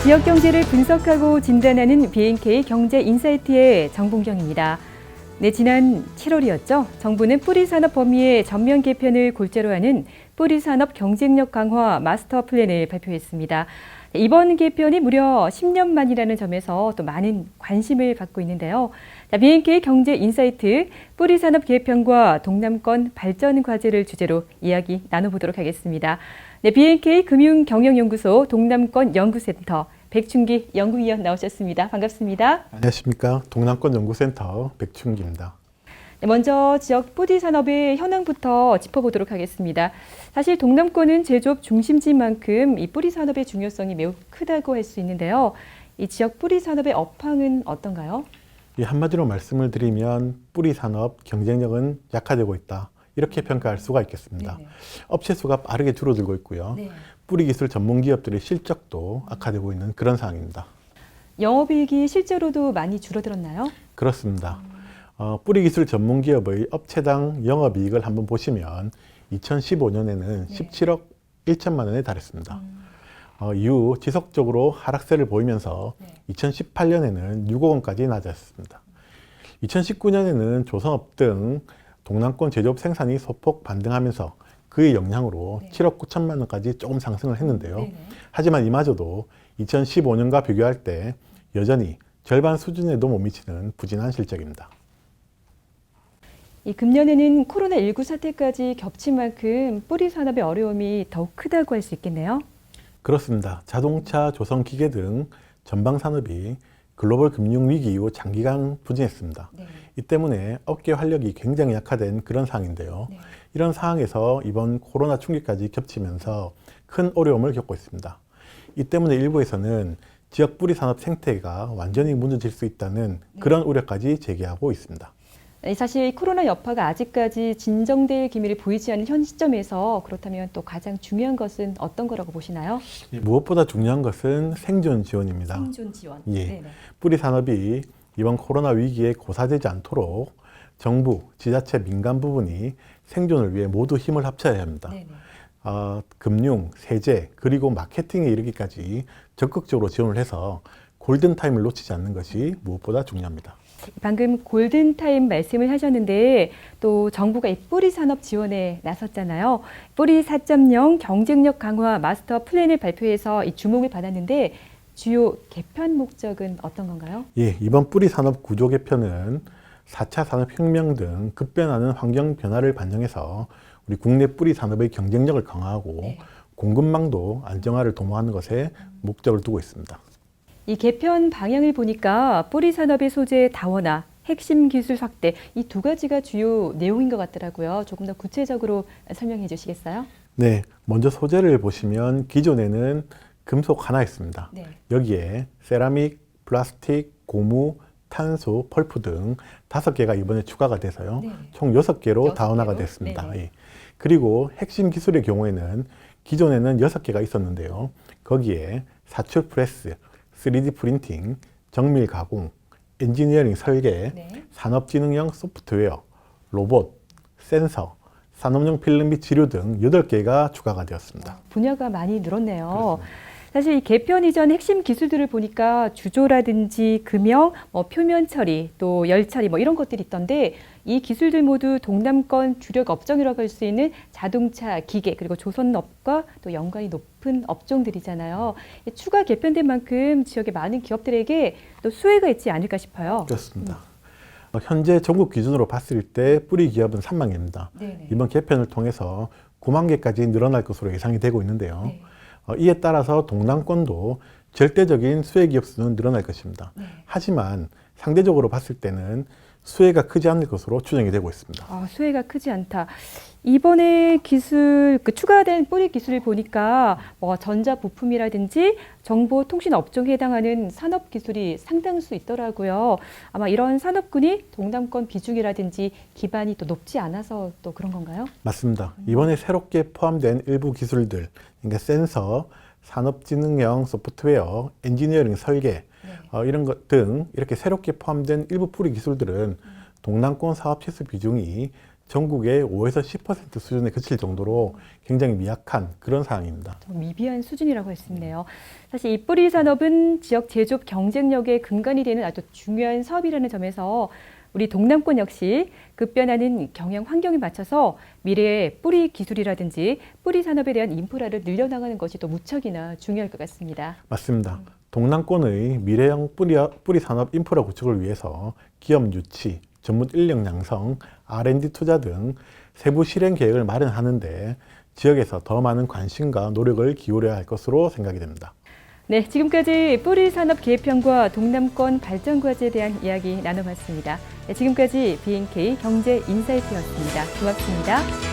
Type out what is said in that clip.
지역 경제를 분석하고 진단하는 B&K 경제인사이트의 정봉경입니다. 네, 지난 7월이었죠. 정부는 뿌리산업 범위의 전면 개편을 골자로 하는 뿌리산업 경쟁력 강화 마스터 플랜을 발표했습니다. 이번 개편이 무려 10년 만이라는 점에서 또 많은 관심을 받고 있는데요. B&K 경제인사이트 뿌리산업 개편과 동남권 발전 과제를 주제로 이야기 나눠보도록 하겠습니다. 네, B&K 금융경영연구소 동남권 연구센터 백춘기 연구위원 나오셨습니다. 반갑습니다. 안녕하십니까. 동남권 연구센터 백춘기입니다. 네, 먼저 지역 뿌리 산업의 현황부터 짚어보도록 하겠습니다. 사실 동남권은 제조업 중심지인 만큼 이 뿌리 산업의 중요성이 매우 크다고 할 수 있는데요. 이 지역 뿌리 산업의 업황은 어떤가요? 한마디로 말씀을 드리면 뿌리 산업 경쟁력은 약화되고 있다. 이렇게 평가할 수가 있겠습니다. 네네. 업체 수가 빠르게 줄어들고 있고요. 네. 뿌리 기술 전문 기업들의 실적도 악화되고 있는 그런 상황입니다. 영업이익이 실제로도 많이 줄어들었나요? 그렇습니다. 뿌리 기술 전문 기업의 업체당 영업이익을 한번 보시면 2015년에는 17억 1천만 원에 달했습니다. 이후 지속적으로 하락세를 보이면서 2018년에는 6억 원까지 낮았습니다. 2019년에는 조선업 등 동남권 제조업 생산이 소폭 반등하면서 그의 영향으로 7억 9천만 원까지 조금 상승을 했는데요. 하지만 이마저도 2015년과 비교할 때 여전히 절반 수준에도 못 미치는 부진한 실적입니다. 이 금년에는 코로나19 사태까지 겹친 만큼 뿌리 산업의 어려움이 더욱 크다고 할 수 있겠네요. 그렇습니다. 자동차, 조선기계 등 전방 산업이 글로벌 금융 위기 이후 장기간 부진했습니다. 이 때문에 업계 활력이 굉장히 약화된 그런 상황인데요. 이런 상황에서 이번 코로나 충격까지 겹치면서 큰 어려움을 겪고 있습니다. 이 때문에 일부에서는 지역 뿌리 산업 생태가 완전히 무너질 수 있다는 그런 우려까지 제기하고 있습니다. 사실 코로나 여파가 아직까지 진정될 기미를 보이지 않는 현 시점에서 그렇다면 또 가장 중요한 것은 어떤 거라고 보시나요? 무엇보다 중요한 것은 생존 지원입니다. 생존 지원. 예. 네네. 뿌리 산업이 이번 코로나 위기에 고사되지 않도록 정부, 지자체, 민간 부분이 생존을 위해 모두 힘을 합쳐야 합니다. 금융, 세제, 그리고 마케팅에 이르기까지 적극적으로 지원을 해서 골든타임을 놓치지 않는 것이 무엇보다 중요합니다. 방금 골든타임 말씀을 하셨는데 또 정부가 이 뿌리 산업 지원에 나섰잖아요. 뿌리 4.0 경쟁력 강화 마스터 플랜을 발표해서 이 주목을 받았는데 주요 개편 목적은 어떤 건가요? 예, 이번 뿌리 산업 구조 개편은 4차 산업혁명 등 급변하는 환경 변화를 반영해서 우리 국내 뿌리 산업의 경쟁력을 강화하고 공급망도 안정화를 도모하는 것에 목적을 두고 있습니다. 이 개편 방향을 보니까 뿌리 산업의 소재 다원화, 핵심 기술 확대 이 두 가지가 주요 내용인 것 같더라고요. 조금 더 구체적으로 설명해 주시겠어요? 네, 먼저 소재를 보시면 기존에는 금속 하나 있습니다. 여기에 세라믹, 플라스틱, 고무, 탄소, 펄프 등 5개가 이번에 추가가 돼서요. 총 6개로 다원화가 됐습니다. 예. 그리고 핵심 기술의 경우에는 기존에는 6개가 있었는데요. 거기에 사출 프레스, 3D 프린팅, 정밀 가공, 엔지니어링 설계, 산업지능형 소프트웨어, 로봇, 센서, 산업용 필름 및 지류 등 8개가 추가가 되었습니다. 분야가 많이 늘었네요. 그렇습니다. 사실 이 개편 이전 핵심 기술들을 보니까 주조라든지 금형, 표면 처리, 또 열 처리 이런 것들이 있던데 이 기술들 모두 동남권 주력 업종이라고 할 수 있는 자동차, 기계 그리고 조선업과 또 연관이 높은 업종들이잖아요. 추가 개편된 만큼 지역의 많은 기업들에게 또 수혜가 있지 않을까 싶어요. 그렇습니다. 현재 전국 기준으로 봤을 때 뿌리 기업은 3만 개입니다. 이번 개편을 통해서 9만 개까지 늘어날 것으로 예상이 되고 있는데요. 이에 따라서 동남권도 절대적인 수혜 기업 수는 늘어날 것입니다. 하지만 상대적으로 봤을 때는 수혜가 크지 않을 것으로 추정이 되고 있습니다. 수혜가 크지 않다. 이번에 기술, 추가된 뿌리 기술을 보니까 전자부품이라든지 정보통신 업종에 해당하는 산업 기술이 상당수 있더라고요. 아마 이런 산업군이 동남권 비중이라든지 기반이 또 높지 않아서 또 그런 건가요? 맞습니다. 이번에 새롭게 포함된 일부 기술들, 그러니까 센서, 산업지능형 소프트웨어, 엔지니어링 설계, 이런 것 등 이렇게 새롭게 포함된 일부 뿌리 기술들은 동남권 사업 치수 비중이 전국의 5에서 10% 수준에 그칠 정도로 굉장히 미약한 그런 상황입니다. 미비한 수준이라고 했습니다. 사실 이 뿌리 산업은 지역 제조업 경쟁력의 근간이 되는 아주 중요한 사업이라는 점에서 우리 동남권 역시 급변하는 경영 환경에 맞춰서 미래의 뿌리 기술이라든지 뿌리 산업에 대한 인프라를 늘려나가는 것이 또 무척이나 중요할 것 같습니다. 맞습니다. 동남권의 미래형 뿌리 산업 인프라 구축을 위해서 기업 유치, 전문 인력 양성, R&D 투자 등 세부 실행 계획을 마련하는데 지역에서 더 많은 관심과 노력을 기울여야 할 것으로 생각이 됩니다. 네, 지금까지 뿌리 산업 개편과 동남권 발전 과제에 대한 이야기 나눠봤습니다. 네, 지금까지 BNK 경제 인사이트였습니다. 고맙습니다.